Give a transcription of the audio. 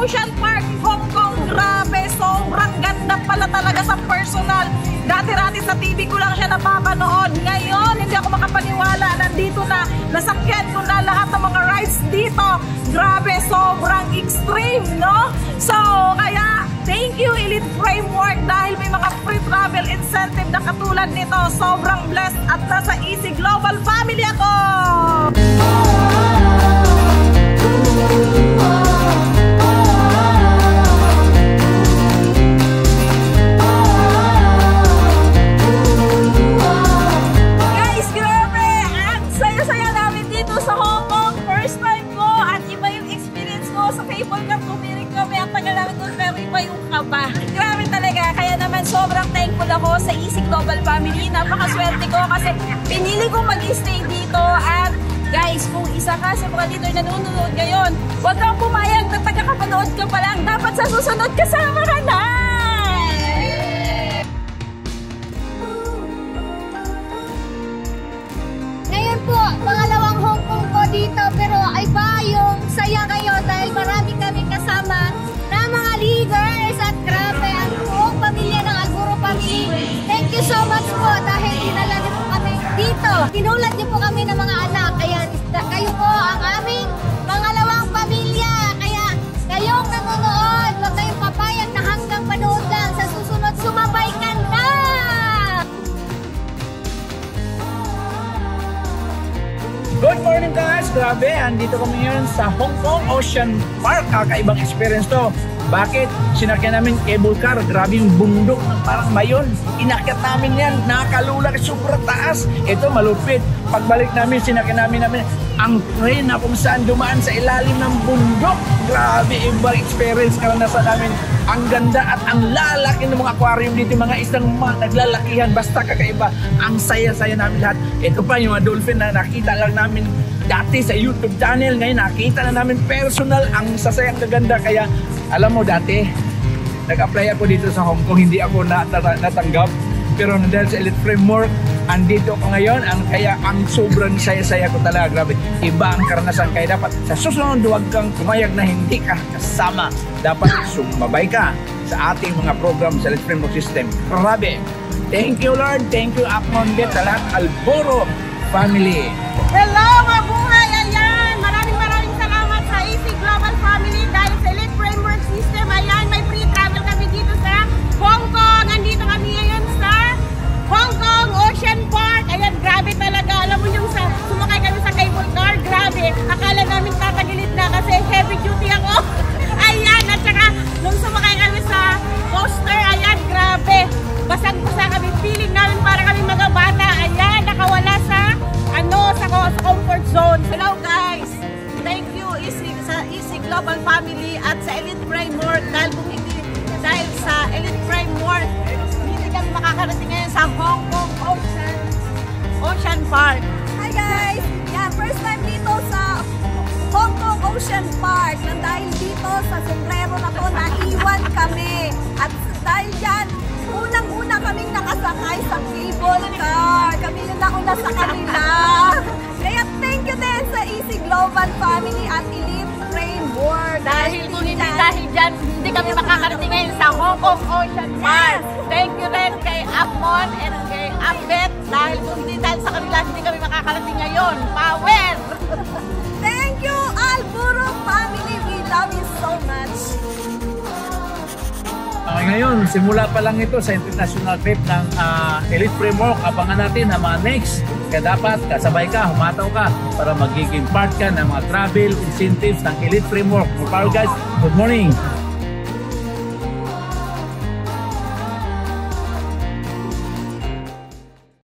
Ocean Park, Hong Kong. Grabe, sobrang ganda pala talaga sa personal. Dati-dati sa TV ko lang siya napapanood. Ngayon, hindi ako makapaniwala. Nandito na, nasakyan ko na lahat ng mga rides dito. Grabe, sobrang extreme, no? So, kaya, thank you Elite Framework dahil may mga free travel incentive na katulad nito. Sobrang blessed at nasa Easy Global Family ako! Guys, grabe! Ang saya-saya namin dito sa Hong Kong. First time ko at iba yung experience ko sa cable car. Tumiring kami. Ang tagal namin doon pero iba yung kaba. Grabe talaga. Kaya naman sobrang thankful ako sa Easy Global Family. Napakaswerte ko kasi pinili ko mag-stay dito at guys, kung isa ka sa mga dito na nanonood ngayon, huwag kang pumayag na taga-kapanood ka pa lang. Dapat sa susunod kasama ka na! Ngayon po, pangalawang Hong Kong ko dito pero ay ba yung saya kayo dahil marami kami kasama na mga leaders at grabe ang buong pamilya ng Aguro Family. Thank you so much po dahil dinala niyo po kami dito. Tinulad niyo po kami ng mga anak. Ayan, kayo po ang aming pangalawang pamilya. Kaya kayong nanonood, huwag kayong papayag na hanggang panood lang. Sa susunod, sumabay ka na! Good morning guys! Grabe, andito kami ngayon sa Hong Kong Ocean Park. Kakaibang experience to. Bakit? Sinakyan namin cable car. Grabe yung bundok ng parang mayon. Inakyat namin yan. Nakalulag. Sobrang taas. Ito malupit. Pagbalik namin, sinakyan namin ang train na kung saan dumaan sa ilalim ng bundok. Grabe, ibang experience. Karanasan namin. Ang ganda at ang lalaki ng mga aquarium dito. Mga isang naglalakihan. Basta kakaiba. Ang saya-saya namin lahat. Ito pa yung mga dolphin na nakita lang namin dati sa YouTube channel. Ngayon nakita na namin personal. Ang sasayang kaganda. Kaya alam mo dati, nag-apply ako dito sa Hong Kong, hindi ako natanggap. Pero dahil sa Elite Framework, andito ako ngayon, kaya ang sobrang saya-saya ko talaga. Grabe, iba ang karanasan. Kaya dapat sa susunod, huwag kang pumayag na hindi ka kasama. Dapat sumabay ka sa ating mga program sa Elite Framework System. Grabe. Thank you Lord, thank you Apmon Bet sa lahat, Alboro Family. Hello mga buhay! Ayan! Maraming salamat sa Easy Global Family dahil sa Elite Framework System. Ayan, may free travel kami dito sa Hong Kong. Andito kami ngayon sa Hong Kong Ocean Park. Ayan, grabe talaga. Alam mo yung sumakay kami sa cable car, grabe. Akala namin tatagilid na kasi heavy duty ako. Ayan, at saka nung sumakay kami sa coaster, ayan, grabe. Basang-basa kami. Feeling namin para kami mga bata. Ayan, nakawala sa comfort zone. Hello guys! Thank you sa Easy Global Family at sa Elite Framework dahil sa Elite Framework hindi kami makakarating ngayon sa Hong Kong Ocean Park. Hi guys! Yeah, first time dito sa Hong Kong Ocean Park. Nang dahil dito sa sombrero na to, naiwan kami. At dahil dyan, unang-una kaming nakasakay sa cable car. Kami yung nauna sa kanila. Kaya thank you din sa Easy Global Family at Elite Framework. Dahil kung hindi dahil dyan, hindi kami makakarating ngayon sa Hong Kong Ocean Park. Thank you din kay Apmon and kay Ambet. Dahil kung hindi dahil sa kanila, hindi kami makakarating ngayon. Power! Thank you, Alburo Family. We love you so much. Okay, ngayon, simula pa lang ito sa international trip ng Elite Framework. Abangan natin ang mga next. Kaya dapat kasabay ka, humataw ka para magiging part ka ng mga travel incentives ng Elite Framework. More power guys, good morning!